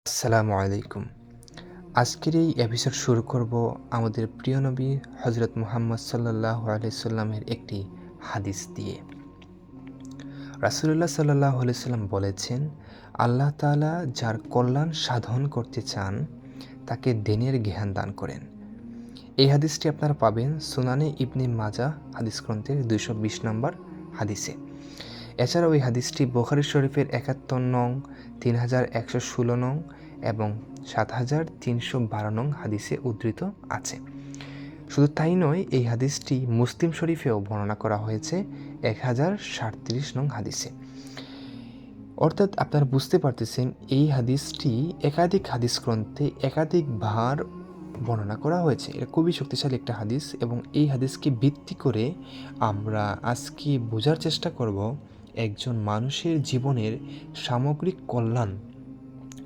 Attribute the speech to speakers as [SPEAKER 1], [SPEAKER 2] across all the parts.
[SPEAKER 1] আসসালামু আলাইকুম। আজকের এই এপিসোড শুরু করব আমাদের প্রিয় নবী হযরত মুহাম্মদ সাল্লাল্লাহু আলাইহি সাল্লামের একটি হাদিস দিয়ে। রাসূলুল্লাহ সাল্লাল্লাহু আলাইহি সাল্লাম বলেছেন, আল্লাহ তাআলা যার কল্যাণ সাধন করতে চান তাকে দ্বীনের জ্ঞান দান করেন। এই হাদিসটি আপনারা পাবেন সুনানে ইবনে মাজাহ হাদিস গ্রন্থের 220 নম্বর হাদিসে। এছাড়াও এই হাদিসটি বুখারী শরীফের ৭১ নং, ৩১১৬ নং এবং ৭৩১২ নং হাদিসে উদ্ধৃত আছে। শুধু তাই নয়, এই হাদিসটি মুসলিম শরীফেও বর্ণনা করা হয়েছে ১০৩৭ নং হাদিসে। অর্থাৎ আপনারা বুঝতে পারতেছেন এই হাদিসটি একাধিক হাদিস গ্রন্থে একাধিকবার বর্ণনা করা হয়েছে। এটা খুবই শক্তিশালী একটা হাদিস এবং এই হাদিসকে ভিত্তি করে আমরা আজকে বোঝার চেষ্টা করব একজন মানুষের জীবনের সামগ্রিক কল্যাণ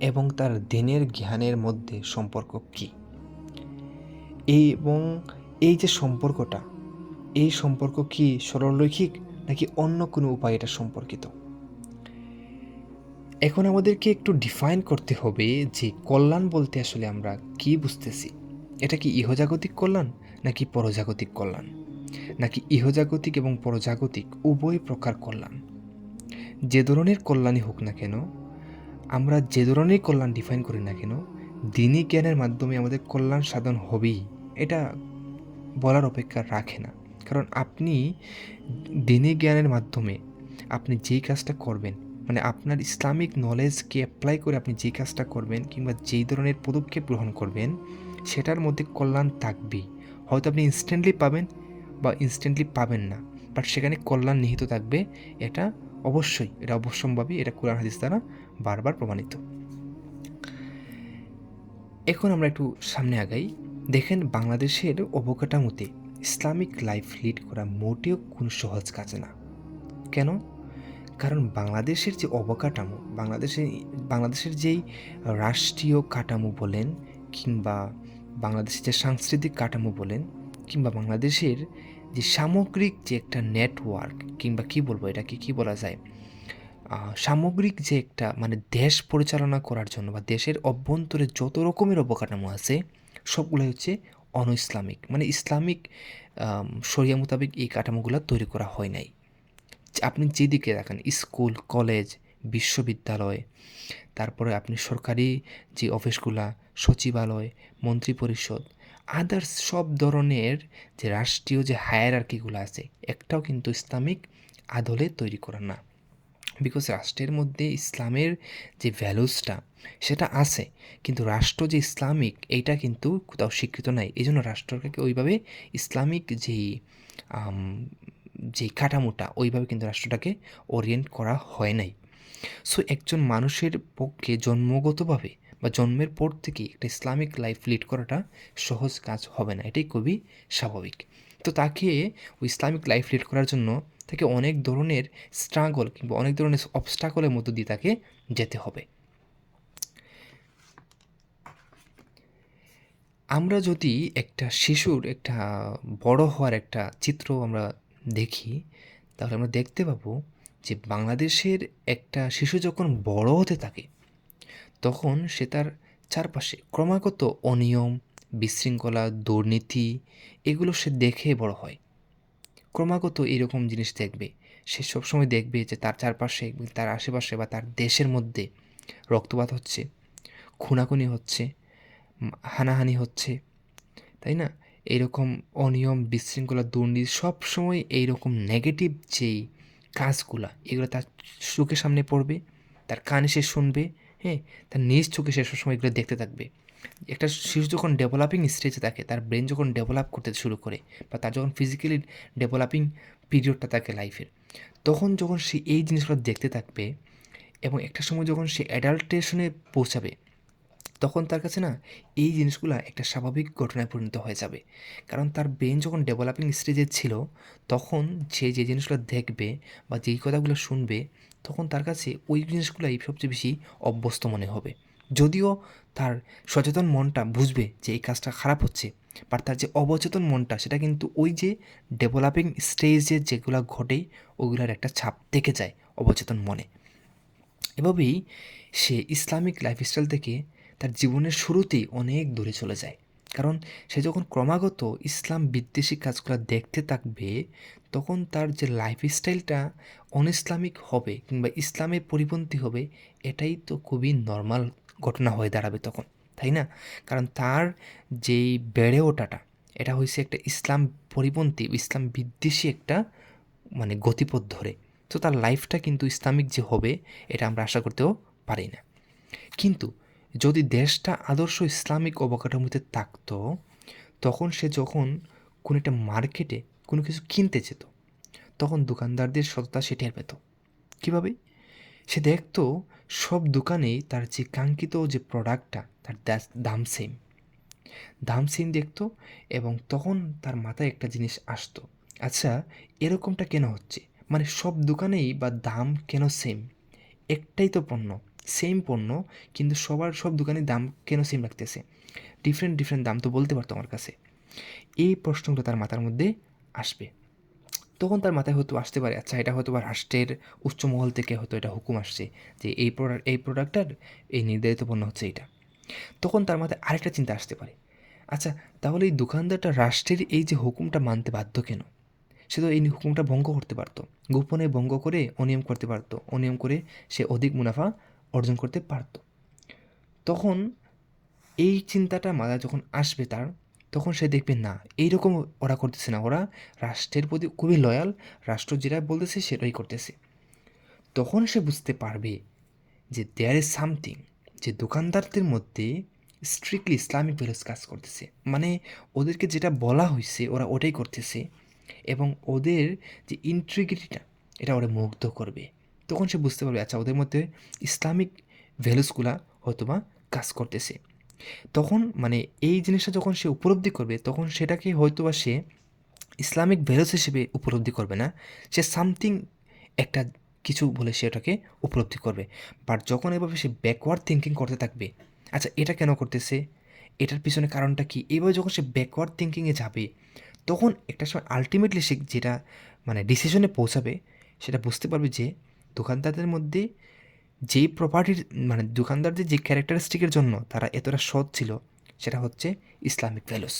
[SPEAKER 1] এবং তার দ্বীনের জ্ঞানের মধ্যে সম্পর্ক কী, এবং এই যে সম্পর্কটা, এই সম্পর্ক কি সরলরৈখিক নাকি অন্য কোনো উপায়ে এটা সম্পর্কিত। এখন আমাদেরকে একটু ডিফাইন করতে হবে যে কল্যাণ বলতে আসলে আমরা কি বুঝতেছি। এটা কি ইহজাগতিক কল্যাণ নাকি পরজাগতিক কল্যাণ, নাকি ইহজাগতিক এবং পরজাগতিক উভয় প্রকার কল্যাণ। যে ধরনের কল্যাণই হোক না কেন, আমরা যে ধরনের কল্যাণ ডিফাইন করি না কেন, দ্বীনি জ্ঞানের মাধ্যমে আমাদের কল্যাণ সাধন হবেই, এটা বলার অপেক্ষা রাখে না। কারণ আপনি দ্বীনি জ্ঞানের মাধ্যমে আপনি যেই কাজটা করবেন, মানে আপনার ইসলামিক নলেজকে অ্যাপ্লাই করে আপনি যেই কাজটা করবেন কিংবা যেই ধরনের পদক্ষেপ গ্রহণ করবেন, সেটার মধ্যে কল্যাণ থাকবেই। হয়তো আপনি ইনস্ট্যান্টলি পাবেন বা ইনস্ট্যান্টলি পাবেন না, বাট সেখানে কল্যাণ নিহিত থাকবে। এটা অবশ্যই, এটা অবশ্যম্ভাবী, এটা কোরআন হাদিস দ্বারা বারবার প্রমাণিত। এখন আমরা একটু সামনে আগাই। দেখেন, বাংলাদেশের অবকাঠামোতে ইসলামিক লাইফ লিড করা মোটেও কোনো সহজ কাজ না। কেন? কারণ বাংলাদেশের যে অবকাঠামো, বাংলাদেশের যেই রাষ্ট্রীয় কাঠামো বলেন কিংবা বাংলাদেশের যে সাংস্কৃতিক কাঠামো বলেন কিংবা বাংলাদেশের যে সামগ্রিক যে একটা নেটওয়ার্ক কিংবা কী বলবো, এটাকে কী বলা যায়, সামগ্রিক যে একটা মানে দেশ পরিচালনা করার জন্য বা দেশের অভ্যন্তরে যত রকমের অবকাঠামো আছে সবগুলোই হচ্ছে ইসলামিক, মানে ইসলামিক শরিয়া মোতাবেক এই কাঠামোগুলো তৈরি করা হয় নাই। আপনি যেদিকে দেখেন, স্কুল, কলেজ, বিশ্ববিদ্যালয়, তারপরে আপনি সরকারি যে অফিসগুলা, সচিবালয়, মন্ত্রিপরিষদ, আদার্স সব ধরনের যে রাষ্ট্রীয় যে হায়ারার্কিগুলো আছে, একটাও কিন্তু ইসলামিক আদলে তৈরি করা না। বিকজ রাষ্ট্রের মধ্যে ইসলামের যে ভ্যালুসটা সেটা আছে, কিন্তু রাষ্ট্র যে ইসলামিক এইটা কিন্তু কোথাও স্বীকৃত নাই। এই জন্য রাষ্ট্রটাকে ওইভাবে ইসলামিক যেই কাঠামোটা ওইভাবে কিন্তু রাষ্ট্রটাকে ওরিয়েন্ট করা হয় নাই। সো একজন মানুষের পক্ষে জন্মগতভাবে বা জন্মের পর থেকেই একটা ইসলামিক লাইফ লিড করাটা সহজ কাজ হবে না, এটাই খুবই স্বাভাবিক। তো তাকে ওই ইসলামিক লাইফ লিড করার জন্য তাকে অনেক ধরনের স্ট্রাগল কিংবা অনেক ধরনের অবস্টাকলের মধ্য দিয়ে তাকে যেতে হবে। আমরা যদি একটা শিশুর একটা বড় হওয়ার একটা চিত্র আমরা দেখি, তাহলে আমরা দেখতে পাবো যে বাংলাদেশের একটা শিশু যখন বড় হতে থাকে তখন সে তার চারপাশে ক্রমাগত অনিয়ম, বিশৃঙ্খলা, দুর্নীতি এগুলো সে দেখে বড় হয়। ক্রমাগত এরকম জিনিস দেখবে। সে সবসময় দেখবে যে তার চারপাশে, তার আশেপাশে বা তার দেশের মধ্যে রক্তপাত হচ্ছে, খুনাখুনি হচ্ছে, হানাহানি হচ্ছে, তাই না? এইরকম অনিয়ম, বিশৃঙ্খলা, দুর্নীতি সবসময় এইরকম নেগেটিভ যেই কাজগুলা এগুলো তার চোখের সামনে পড়বে, তার কানে সে শুনবে, হ্যাঁ, তার নিজ চোখে সে সবসময় এগুলো দেখতে থাকবে। একটা শিশু যখন ডেভেলপিং স্টেজে থাকে, তার ব্রেন যখন ডেভেলপ করতে শুরু করে বা তার যখন ফিজিক্যালি ডেভেলপিং পিরিয়ডটা থাকে লাইফের, তখন যখন সে এই জিনিসগুলো দেখতে থাকবে এবং একটা সময় যখন সে অ্যাডাল্টেশনে পৌঁছাবে, তখন তার কাছে না এই জিনিসগুলো একটা স্বাভাবিক ঘটনায় পরিণত হয়ে যাবে। কারণ তার ব্রেন যখন ডেভেলপিং স্টেজে ছিল, তখন সে যে জিনিসগুলো দেখবে বা যেই কথাগুলো শুনবে, তখন তার কাছে ওই জিনিসগুলোই সবচেয়ে বেশি অভ্যস্ত মনে হবে। যদিও তার সচেতন মনটা বুঝবে যে এই কাজটা খারাপ হচ্ছে, বাট তার যে অবচেতন মনটা সেটা কিন্তু ওই যে ডেভেলপিং স্টেজে যেগুলো ঘটে ওগুলোর একটা ছাপ থেকে যায় অবচেতন মনে। এভাবেই সে ইসলামিক লাইফস্টাইল থেকে তার জীবনের শুরুতেই অনেক দূরে চলে যায়। কারণ সে যখন ক্রমাগত ইসলাম বিদ্বেষী কাজগুলো দেখতে থাকবে, তখন তার যে লাইফস্টাইলটা অনইসলামিক হবে কিংবা ইসলামের পরিপন্থী হবে, এটাই তো খুবই নর্মাল ঘটনা হয়ে দাঁড়াবে তখন, তাই না? কারণ তার যেই বেড়ে ওঠাটা, এটা হয়েছে একটা ইসলাম পরিপন্থী, ইসলাম বিদ্বেষী একটা মানে গতিপথ ধরে। তো তার লাইফটা কিন্তু ইসলামিক যে হবে, এটা আমরা আশা করতেও পারি না। কিন্তু যদি দেশটা আদর্শ ইসলামিক অবকাঠামোতে থাকতো, তখন সে যখন কোনো একটা মার্কেটে কোনো কিছু কিনতে যেত, তখন দোকানদারদের সততা সে টের পেত। কীভাবে? সে দেখতো সব দোকানেই তার যে কাঙ্ক্ষিত যে প্রোডাক্টটা, তার দাম সেম দেখতো। এবং তখন তার মাথায় একটা জিনিস আসতো, আচ্ছা এরকমটা কেন হচ্ছে? মানে সব দোকানেই বা দাম কেন সেম? একটাই তো পণ্য, সেম পণ্য, কিন্তু সব দোকানে দাম কেন সেম রাখতেছে? ডিফারেন্ট দাম তো বলতে পারতো আমার কাছে। এই প্রশ্নগুলো তার মাথার মধ্যে আসবে। তখন তার মাথায় হয়তো আসতে পারে, আচ্ছা এটা হয়তো বা রাষ্ট্রের উচ্চ মহল থেকে হয়তো এটা হুকুম আসছে যে এই প্রোডাক্টটার এই নির্ধারিত পণ্য হচ্ছে এটা। তখন তার মাথায় আরেকটা চিন্তা আসতে পারে, আচ্ছা তাহলে এই দোকানদারটা রাষ্ট্রের এই যে হুকুমটা মানতে বাধ্য কেন? সে তো এই হুকুমটা ভঙ্গ করতে পারতো, গোপনে ভঙ্গ করে অনিয়ম করতে পারতো, অনিয়ম করে সে অধিক মুনাফা অর্জন করতে পারতো। তখন এই চিন্তাটা মাথায় যখন আসবে তার, তখন সে দেখবে না এইরকম ওরা করতেছে না, ওরা রাষ্ট্রের প্রতি খুবই লয়াল, রাষ্ট্র যেটা বলতেছে সেটাই করতেছে। তখন সে বুঝতে পারবে যে দেয়ার ইজ সামথিং, যে দোকানদারদের মধ্যে স্ট্রিক্টলি ইসলামিক ভ্যালুস কাজ করতেছে, মানে ওদেরকে যেটা বলা হয়েছে ওরা ওটাই করতেছে, এবং ওদের যে ইন্টিগ্রিটিটা, এটা ওরা মুগ্ধ করবে। তখন সে বুঝতে পারবে আচ্ছা ওদের মধ্যে ইসলামিক ভ্যালুসগুলা হয়তোবা কাজ করতেছে। তখন মানে এই জিনিসটা যখন সে উপলব্ধি করবে, তখন সেটাকে হয়তোবা সে ইসলামিক ভ্যালুস হিসেবে উপলব্ধি করবে না, সে সামথিং একটা কিছু বলে সে ওটাকে উপলব্ধি করবে। বাট যখন এভাবে সে ব্যাকওয়ার্ড থিঙ্কিং করতে থাকবে, আচ্ছা এটা কেন করতেছে, এটার পিছনে কারণটা কী, এইভাবে যখন সে ব্যাকওয়ার্ড থিঙ্কিংয়ে যাবে, তখন একটা সময় আলটিমেটলি সে যেটা মানে ডিসিশনে পৌঁছাবে, সেটা বুঝতে পারবে যে দোকানদারদের মধ্যে যেই প্রপার্টির মানে দোকানদারদের যে ক্যারেক্টারিস্টিকের জন্য তারা এতটা সৎ ছিল, সেটা হচ্ছে ইসলামিক ভ্যালুস।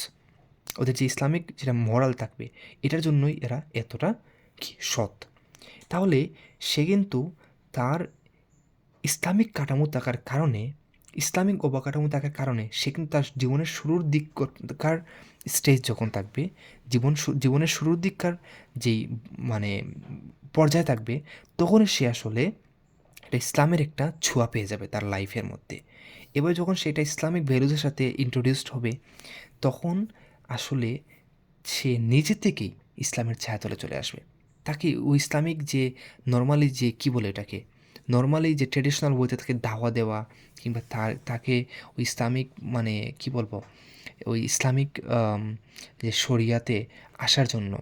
[SPEAKER 1] ওদের যে ইসলামিক যেটা মরাল থাকবে, এটার জন্যই এরা এতটা কি সৎ। তাহলে সে কিন্তু তার ইসলামিক কাঠামো থাকার কারণে, ইসলামিক অবকাঠামো থাকার কারণে সে কিন্তু তার জীবনের শুরুর দিককার স্টেজ যখন থাকবে, জীবনের শুরুর দিককার যেই মানে পর্যায়ে থাকবে, তখনই সে আসলে এটা ইসলামের একটা ছোঁয়া পেয়ে যাবে তার লাইফের মধ্যে। এবার যখন সেটা ইসলামিক ভ্যালুজের সাথে ইন্ট্রোডিউসড হবে, তখন আসলে সে নিজে থেকেই ইসলামের ছায়াতলে চলে আসবে। তাকে ওই ইসলামিক যে নর্মালি যে কী বলে এটাকে, নর্মালি যে ট্রেডিশনাল ওয়েতে তাকে দাওয়া দেওয়া, কিংবা তাকে ওই ইসলামিক মানে কী বলবো, ওই ইসলামিক যে শরিয়াতে আসার জন্য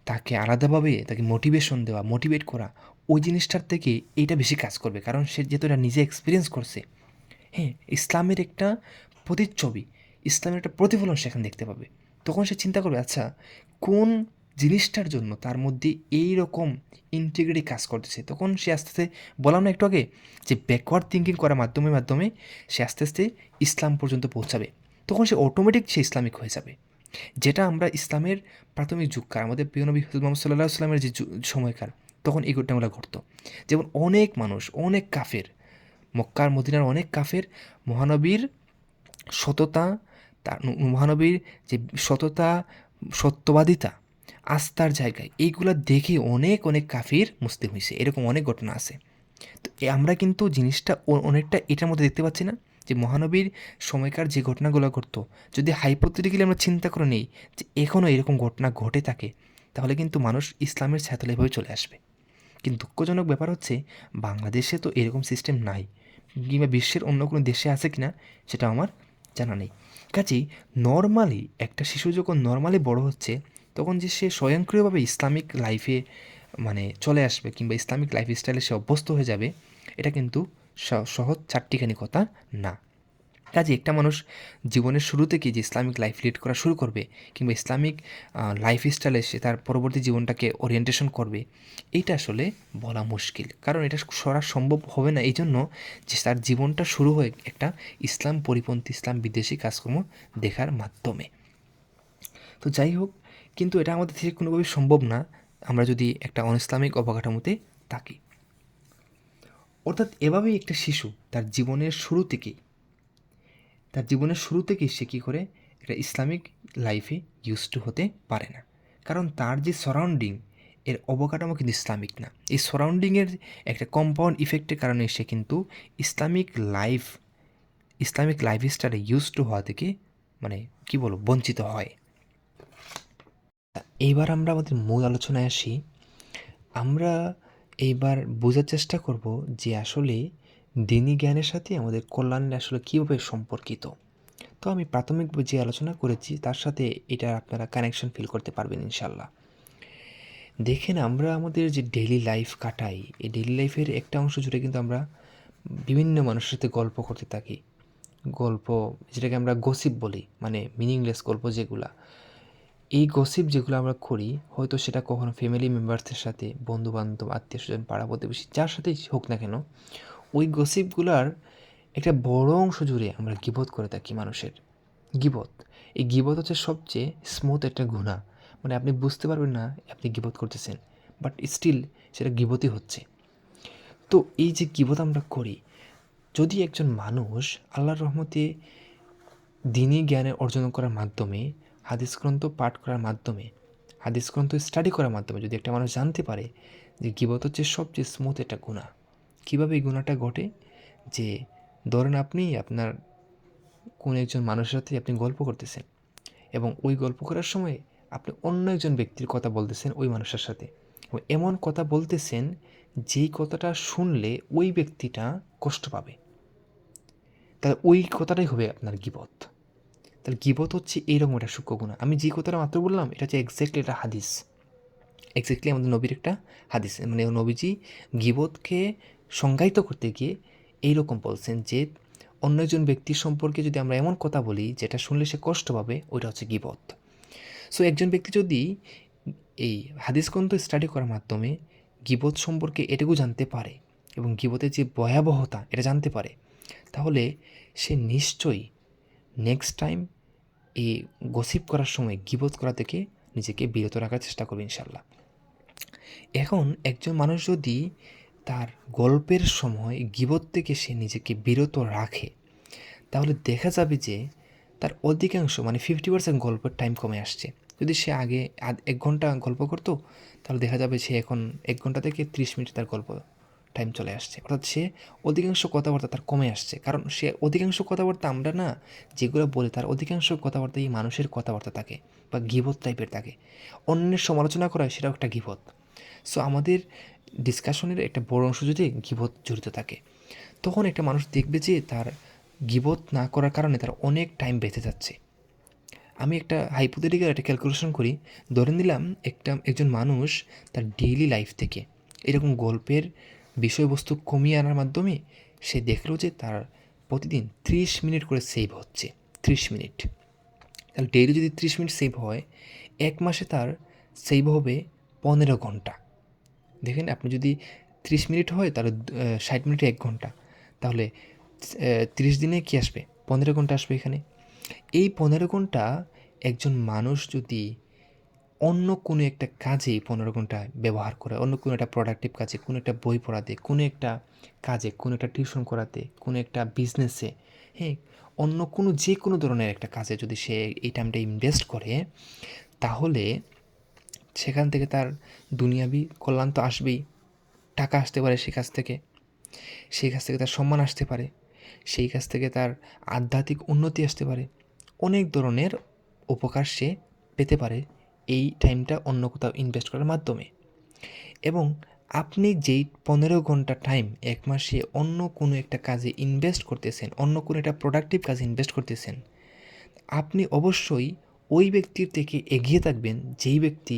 [SPEAKER 1] তাকে আলাদাভাবে তাকে মোটিভেশন দেওয়া, মোটিভেট করা, ওই জিনিসটার থেকে এইটা বেশি কাজ করবে। কারণ সে যেহেতু এটা নিজে এক্সপিরিয়েন্স করছে, হ্যাঁ, ইসলামের একটা প্রতিচ্ছবি, ইসলামের একটা প্রতিফলন সেখানে দেখতে পাবে। তখন সে চিন্তা করবে আচ্ছা কোন জিনিসটার জন্য তার মধ্যে এই রকম ইন্টিগ্রিটি কাজ করতেছে। তখন সে আস্তে আস্তে, বললাম না একটু আগে, যে ব্যাকওয়ার্ড থিঙ্কিং করার মাধ্যমে সে আস্তে আস্তে ইসলাম পর্যন্ত পৌঁছাবে। তখন সে অটোমেটিক সে ইসলামিক হয়ে যাবে। যেটা আমরা ইসলামের প্রাথমিক যুগকার আমাদের প্রিয় নবী হযরত মুহাম্মদ সাল্লাল্লাহু আলাইহি ওয়াসাল্লামের যে সময়কার, তখন এই ঘটনাগুলো ঘটতো। যেমন অনেক মানুষ, অনেক কাফের, মক্কার মদিনার অনেক কাফের মহানবীর সততা, তার মহানবীর যে সততা, সত্যবাদিতা, আস্থার জায়গায়, এইগুলা দেখে অনেক কাফির মুসলিম হয়েছে। এরকম অনেক ঘটনা আছে। তো আমরা কিন্তু জিনিসটা অনেকটা এটার মধ্যে দেখতে পাচ্ছি না, যে মহানবীর সময়কার যে ঘটনাগুলো ঘটতো, যদি হাইপোথেটিক্যালি আমরা চিন্তা করে নিই যে এখনও এরকম ঘটনা ঘটে থাকে, তাহলে কিন্তু মানুষ ইসলামের ছায়াতলে এভাবে চলে আসবে। কিন্তু দুঃখজনক ব্যাপার হচ্ছে বাংলাদেশে তো এরকম সিস্টেম নাই, কিংবা বিশ্বের অন্য কোনো দেশে আছে কি না সেটা আমার জানা নেই। কাজেই নর্মালি একটা শিশু যখন নর্মালি বড় হচ্ছে, তখন যে সে স্বয়ংক্রিয়ভাবে ইসলামিক লাইফে মানে চলে আসবে, কিংবা ইসলামিক লাইফস্টাইলে সে অভ্যস্ত হয়ে যাবে, এটা কিন্তু সহজ চারটিখানি কথা না। কাজে একটা মানুষ জীবনের শুরু থেকেই যে ইসলামিক লাইফ লিড করা শুরু করবে কিংবা ইসলামিক লাইফস্টাইলে সে তার পরবর্তী জীবনটাকে ওরিয়েন্টেশন করবে, এইটা আসলে বলা মুশকিল। কারণ এটা করা সম্ভব হবে না এই জন্য যে তার জীবনটা শুরু হয় একটা ইসলাম পরিপন্থী, ইসলাম বিদ্বেষী কাজকর্ম দেখার মাধ্যমে। তো যাই হোক, কিন্তু এটা আমাদের থেকে কোনোভাবেই সম্ভব না আমরা যদি একটা অনইসলামিক অবকাঠামোতে থাকি। অর্থাৎ এভাবেই একটা শিশু তার জীবনের শুরু থেকেই সে কী করে একটা ইসলামিক লাইফে ইউজ টু হতে পারে না। কারণ তার যে সারাউন্ডিং এর অবকাঠামো কিন্তু ইসলামিক না। এই সারাউন্ডিংয়ের একটা কম্পাউন্ড ইফেক্টের কারণে সে কিন্তু ইসলামিক লাইফস্টাইলে ইউজ টু হওয়া থেকে মানে কী বলবো বঞ্চিত হয়। এইবার আমরা আমাদের মূল আলোচনায় আসি। আমরা এইবার বোঝার চেষ্টা করব যে আসলে দিনী জ্ঞানের সাথে আমাদের কল্যাণের আসলে কীভাবে সম্পর্কিত। তো আমি প্রাথমিকভাবে যে আলোচনা করেছি তার সাথে এটা আপনারা কানেকশন ফিল করতে পারবেন ইনশাল্লাহ। দেখেন, আমরা আমাদের যে ডেইলি লাইফ কাটাই, এই ডেইলি লাইফের একটা অংশ জুড়ে কিন্তু আমরা বিভিন্ন মানুষের সাথে গল্প করতে থাকি। গল্প যেটাকে আমরা গসিপ বলি, মানে মিনিংলেস গল্প যেগুলা। এই গসিপ যেগুলো আমরা করি, হয়তো সেটা কখনো ফ্যামিলি মেম্বারসদের সাথে, বন্ধুবান্ধব, আত্মীয়স্বজন, পাড়া প্রতিবেশী যার সাথেই হোক না কেন, ওই গসিপগুলার একটা বড় অংশ জুড়ে আমরা গীবত করে থাকি মানুষের। এই গীবত হচ্ছে সবচেয়ে স্মুথ একটা গুনাহ। মানে আপনি বুঝতে পারবেন না আপনি গীবত করতেছেন, বাট স্টিল সেটা গীবতই হচ্ছে। তো এই যে গীবত আমরা করি, যদি একজন মানুষ আল্লাহর রহমতে দ্বীনি জ্ঞানে অর্জন করার মাধ্যমে, হাদিস গ্রন্থ পাঠ করার মাধ্যমে, হাদিস গ্রন্থ স্টাডি করার মাধ্যমে যদি একটা মানুষ জানতে পারে যে গীবত হচ্ছে সবচেয়ে স্মুথ একটা গুনাহ। কীভাবে এই গুনাহটা ঘটে? যে ধরেন আপনি আপনার কোনো একজন মানুষের সাথে আপনি গল্প করতেছেন এবং ওই গল্প করার সময় আপনি অন্য একজন ব্যক্তির কথা বলতেছেন ওই মানুষের সাথে, এবং এমন কথা বলতেছেন যেই কথাটা শুনলে ওই ব্যক্তিটা কষ্ট পাবে, তাহলে ওই কথাটাই হবে আপনার গীবত। তাহলে গীবত হচ্ছে এইরকম একটা সূক্ষ্ম গুনাহ। আমি যে কথাটা মাত্র বললাম এটা হচ্ছে এক্স্যাক্টলি একটা হাদিস, এক্স্যাক্টলি আমাদের নবীর একটা হাদিস। মানে নবীজি গীবতকে সংজ্ঞায়িত করতে গিয়ে এইরকম বলছেন যে অন্য একজন ব্যক্তির সম্পর্কে যদি আমরা এমন কথা বলি যেটা শুনলে সে কষ্ট পাবে, ওইটা হচ্ছে গীবত। সো একজন ব্যক্তি যদি এই হাদিস গ্রন্থ স্টাডি করার মাধ্যমে গীবত সম্পর্কে এটুকু জানতে পারে এবং গীবতের যে ভয়াবহতা এটা জানতে পারে, তাহলে সে নিশ্চয়ই নেক্সট টাইম এই গসিপ করার সময় গীবত করা থেকে নিজেকে বিরত রাখার চেষ্টা করবে ইনশাল্লাহ। এখন একজন মানুষ যদি তার গল্পের সময় গীবত থেকে সে নিজেকে বিরত রাখে, তাহলে দেখা যাবে যে তার অধিকাংশ মানে 50% গল্পের টাইম কমে আসছে। যদি সে আগে 1 ঘন্টা গল্প করতো, তাহলে দেখা যাবে সে এখন 1 ঘন্টা থেকে 30 মিনিট তার গল্প টাইম চলে আসছে। অর্থাৎ সে অধিকাংশ কথাবার্তা তার কমে আসছে। কারণ সে অধিকাংশ কথাবার্তা আমরা না যেগুলো বলি তার অধিকাংশ কথাবার্তা এই মানুষের কথাবার্তা থাকে বা গীবত টাইপের থাকে। অন্যের সমালোচনা করা সেটাও একটা গীবত। সো আমাদের ডিসকাশনের একটা বড় অংশ যদি গীবত জড়িত থাকে, তখন একটা মানুষ দেখবে যে তার গীবত না করার কারণে তার অনেক টাইম বেঁচে যাচ্ছে। আমি একটা হাইপোথেটিক্যাল একটা ক্যালকুলেশন করি। ধরে নিলাম একজন মানুষ তার ডেইলি লাইফ থেকে এরকম গল্পের বিষয়বস্তু কমিয়ে আনার মাধ্যমে সে দেখলো যে তার প্রতিদিন 30 মিনিট করে সেভ হচ্ছে। 30 মিনিট, তাহলে ডেইলি যদি 30 মিনিট সেভ হয়, 1 মাসে তার সেভ হবে 15 ঘন্টা। দেখেন, আপনি যদি 30 মিনিট হয় তাহলে 60 মিনিটে 1 ঘন্টা, তাহলে 30 দিনে কী আসবে? 15 ঘন্টা আসবে এখানে। এই 15 ঘন্টা একজন মানুষ যদি অন্য কোনো একটা কাজে 15 ঘন্টা ব্যবহার করে, অন্য কোনো একটা প্রোডাক্টিভ কাজে, কোনো একটা বই পড়াতে, কোনো একটা কাজে, কোনো একটা টিউশন করাতে, কোনো একটা বিজনেসে, হ্যাঁ, অন্য কোনো যে কোনো ধরনের একটা কাজে যদি সে এই টাইমটা ইনভেস্ট করে, তাহলে সেখান থেকে তার দুনিয়াবি কল্যাণ তো আসবেই। টাকা আসতে পারে সেই কাজ থেকে তার সম্মান আসতে পারে, সেই কাজ থেকে তার আধ্যাত্মিক উন্নতি আসতে পারে, অনেক ধরনের উপকার সে পেতে পারে এই টাইমটা অন্য কোথাও ইনভেস্ট করার মাধ্যমে। এবং আপনি যেই 15 ঘন্টা টাইম 1 মাসে অন্য কোনো একটা কাজে ইনভেস্ট করতেছেন, অন্য কোনো একটা প্রোডাক্টিভ কাজে ইনভেস্ট করতেছেন, আপনি অবশ্যই ওই ব্যক্তির থেকে এগিয়ে থাকবেন যেই ব্যক্তি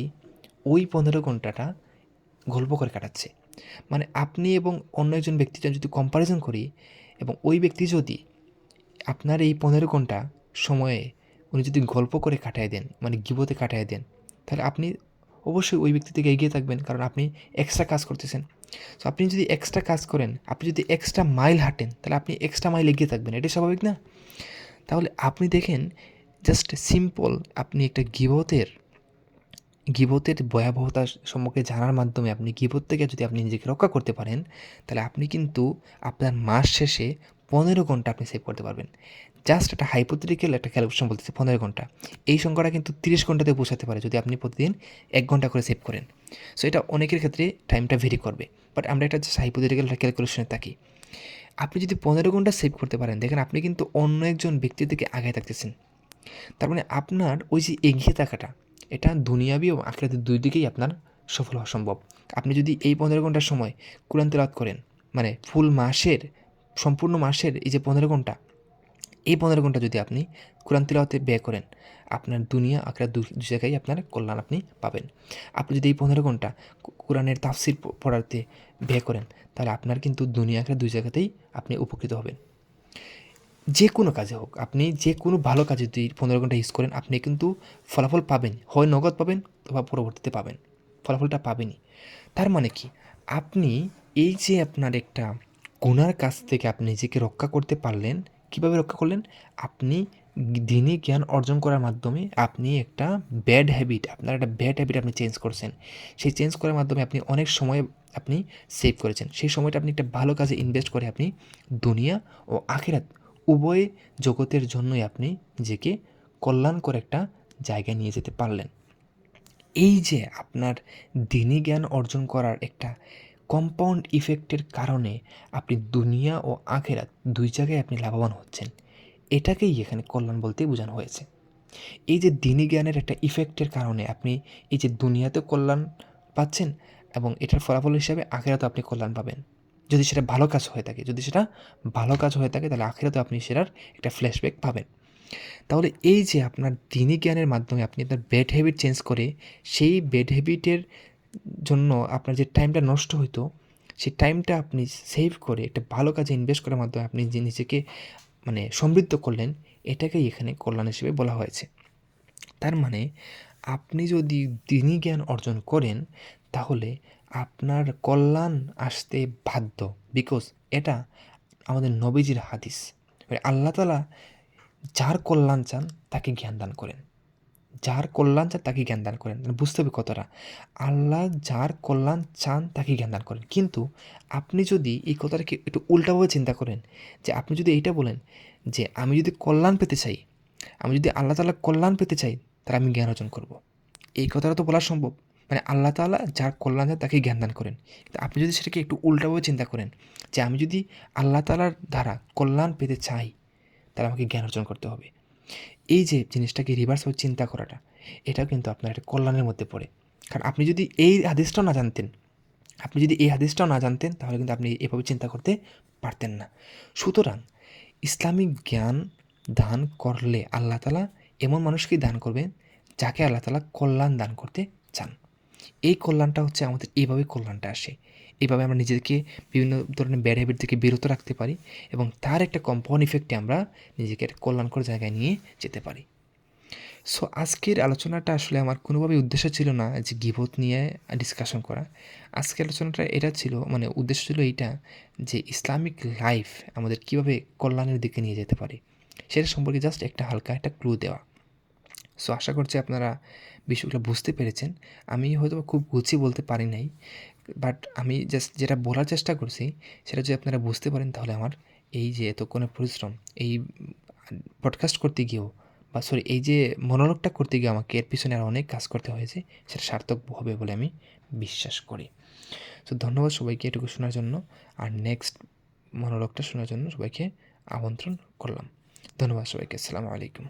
[SPEAKER 1] ওই 15 ঘন্টাটা গল্প করে কাটাচ্ছে। মানে আপনি এবং অন্য একজন ব্যক্তির যদি কম্প্যারিজন করি, এবং ওই ব্যক্তি যদি আপনার এই 15 ঘন্টা সময়ে উনি যদি গল্প করে কাটায় দেন, মানে গীবতে কাটায় দেন, তাহলে আপনি অবশ্যই ওই ব্যক্তি থেকে এগিয়ে থাকবেন, কারণ আপনি এক্সট্রা কাজ করতেছেন। সো আপনি যদি এক্সট্রা কাজ করেন, আপনি যদি এক্সট্রা মাইল হাঁটেন, তাহলে আপনি এক্সট্রা মাইল এগিয়ে থাকবেন। এটাই স্বাভাবিক না? তাহলে আপনি দেখেন, জাস্ট সিম্পল আপনি একটা গীবতের ভয়াবহতা সম্পর্কে জানার মাধ্যমে আপনি গীবত থেকে যদি আপনি নিজেকে রক্ষা করতে পারেন, তাহলে আপনি কিন্তু আপনার মাস শেষে 15 ঘন্টা আপনি সেভ করতে পারবেন। জাস্ট একটা হাইপোথেটিক্যাল একটা ক্যালকুলেশন বলতেছে 15 ঘন্টা। এই সংখ্যাটা কিন্তু 30 ঘন্টাতে পৌঁছাতে পারে যদি আপনি প্রতিদিন 1 ঘন্টা করে সেভ করেন। সো এটা অনেকের ক্ষেত্রে টাইমটা ভেরি করবে। বাট আমরা এটা জাস্ট হাইপোথেটিক্যাল একটা ক্যালকুলেশনে থাকি। আপনি যদি 15 ঘন্টা সেভ করতে পারেন, দেখেন আপনি কিন্তু অন্য একজন ব্যক্তির থেকে আগায় থাকতেছেন। তার মানে আপনার ওই যে এগিয়ে থাকাটা, এটা দুনিয়াবি ও আখিরাতের 2 দিকেই আপনার সফল হওয়া সম্ভব। আপনি যদি এই 15 ঘন্টার সময় কুরআন তেলাওয়াত করেন, মানে ফুল মাসের, সম্পূর্ণ মাসের এই যে 15 ঘন্টা, এই 15 ঘন্টা যদি আপনি কুরআন তিলাওয়াতে ব্যয় করেন, আপনার দুনিয়া আখিরাত দুই জায়গায় আপনার কল্যাণ আপনি পাবেন। আপনি যদি এই 15 ঘন্টা কোরআনের তাফসির পড়াতে ব্যয় করেন, তাহলে আপনার কিন্তু দুনিয়া আখিরাত 2 জায়গাতেই আপনি উপকৃত হবেন। যে কোনো কাজে হোক, আপনি যে কোনো ভালো কাজে যদি 15 ঘন্টা ইউজ করেন, আপনি কিন্তু ফলাফল পাবেন। হয় নগদ পাবেন অথবা পরবর্তীতে পাবেন। ফলাফলটা পাবেনই। তার মানে কি? আপনি এই যে আপনার একটা গুনার কাছ থেকে আপনি নিজেকে রক্ষা করতে পারলেন, কীভাবে রক্ষা করলেন? আপনি দিনী জ্ঞান অর্জন করার মাধ্যমে আপনি একটা আপনার একটা ব্যাড হ্যাবিট আপনি চেঞ্জ করছেন। সেই চেঞ্জ করার মাধ্যমে আপনি অনেক সময় আপনি সেভ করেছেন। সেই সময়টা আপনি একটা ভালো কাজে ইনভেস্ট করে আপনি দুনিয়া ও আখিরাত উভয় জগতের জন্যই আপনি নিজেকে কল্যাণকর একটা জায়গায় নিয়ে যেতে পারলেন। এই যে আপনার দিনী জ্ঞান অর্জন করার একটা কম্পাউন্ড ইফেক্টের কারণে আপনি দুনিয়া ও আখেরাত 2 জায়গায় আপনি লাভবান হচ্ছেন। এটাকেই এখানে কল্যাণ বলতে বোঝানো হয়েছে। এই যে দিনী জ্ঞানের একটা ইফেক্টের কারণে আপনি এই যে দুনিয়াতেও কল্যাণ পাচ্ছেন এবং এটার ফলাফল হিসাবে আখেরাতেও আপনি কল্যাণ পাবেন। যদি সেটা ভালো কাজ হয়ে থাকে, তাহলে আখেরাতেও আপনি সেটার একটা ফ্ল্যাশব্যাক পাবেন। তাহলে এই যে আপনার দিনী জ্ঞানের মাধ্যমে আপনি আপনার ব্যাড হ্যাবিট চেঞ্জ করে সেই ব্যাড হ্যাবিটের জন্য আপনার যে টাইমটা নষ্ট হইতো, সেই টাইমটা আপনি সেভ করে একটা ভালো কাজে ইনভেস্ট করার মাধ্যমে আপনি যে নিজেকে মানে সমৃদ্ধ করলেন, এটাকেই এখানে কল্যাণ হিসেবে বলা হয়েছে। তার মানে আপনি যদি দিনী জ্ঞান অর্জন করেন, তাহলে আপনার কল্যাণ আসতে বাধ্য। বিকজ এটা আমাদের নবীজির হাদিস। আল্লাহ তাআলা যার কল্যাণ চান তাকে জ্ঞান দান করেন। যার কল্যাণ চান তাকে জ্ঞান দান করেন। বুঝতে হবে কতটা। আল্লাহ যার কল্যাণ চান তাকে জ্ঞান দান করেন। কিন্তু আপনি যদি এই কথাটাকে একটু উল্টাভাবে চিন্তা করেন, যে আপনি যদি এইটা বলেন যে আমি যদি কল্যাণ পেতে চাই, আমি যদি আল্লাহ তাআলার কল্যাণ পেতে চাই, তাহলে আমি জ্ঞান অর্জন করব। এই কথাটা তো বলা সম্ভব। মানে আল্লাহ তাআলা যার কল্যাণ চান তাকে জ্ঞান দান করেন। কিন্তু আপনি যদি সেটাকে একটু উল্টাভাবে চিন্তা করেন, যে আমি যদি আল্লাহ তাআলার দ্বারা কল্যাণ পেতে চাই, তাহলে আমাকে জ্ঞান অর্জন করতে হবে। এই যে জিনিসটাকে রিভার্সভাবে চিন্তা করাটা, এটাও কিন্তু আপনার একটা কল্যাণের মধ্যে পড়ে। কারণ আপনি যদি এই হাদিসটাও না জানতেন, তাহলে কিন্তু আপনি এভাবে চিন্তা করতে পারতেন না। সুতরাং ইসলামিক জ্ঞান দান করলে আল্লাহ তাআলা এমন মানুষকেই দান করবেন যাকে আল্লাহ তাআলা কল্যাণ দান করতে চান। এই কল্যাণটা হচ্ছে আমাদের এইভাবে কল্যাণটা আসে। এইভাবে আমরা নিজেদেরকে বিভিন্ন ধরনের ব্যাড হ্যাবিট থেকে বিরত রাখতে পারি এবং তার একটা কম্পাউন্ড ইফেক্টে আমরা নিজেকে একটা কল্যাণকর জায়গায় নিয়ে যেতে পারি। সো আজকের আলোচনাটা আসলে আমার কোনোভাবেই উদ্দেশ্য ছিল না যে গীবত নিয়ে ডিসকাশন করা। আজকের আলোচনাটা এটা ছিল, মানে উদ্দেশ্য ছিল এইটা, যে ইসলামিক লাইফ আমাদের কীভাবে কল্যাণের দিকে নিয়ে যেতে পারে, সেটা সম্পর্কে জাস্ট একটা হালকা একটা ক্লু দেওয়া। সো আশা করছি আপনারা বিষয়গুলো বুঝতে পেরেছেন। আমি হয়তো খুব গুছিয়ে বলতে পারি নাই, বাট আমি জাস্ট যেটা বলার চেষ্টা করছি, সেটা যদি আপনারা বুঝতে পারেন, তাহলে আমার এই যে এতক্ষণের পরিশ্রম, এই পডকাস্ট করতে গিয়েও, বা সরি, এই যে মনোলগটা করতে গিয়ে আমাকে এর পিছনে আর অনেক কাজ করতে হয়েছে, সেটা সার্থক হবে বলে আমি বিশ্বাস করি। তো ধন্যবাদ সবাইকে এটুকু শোনার জন্য। আর নেক্সট মনোলগটা শোনার জন্য সবাইকে আমন্ত্রণ করলাম। ধন্যবাদ সবাইকে। আসসালামু আলাইকুম।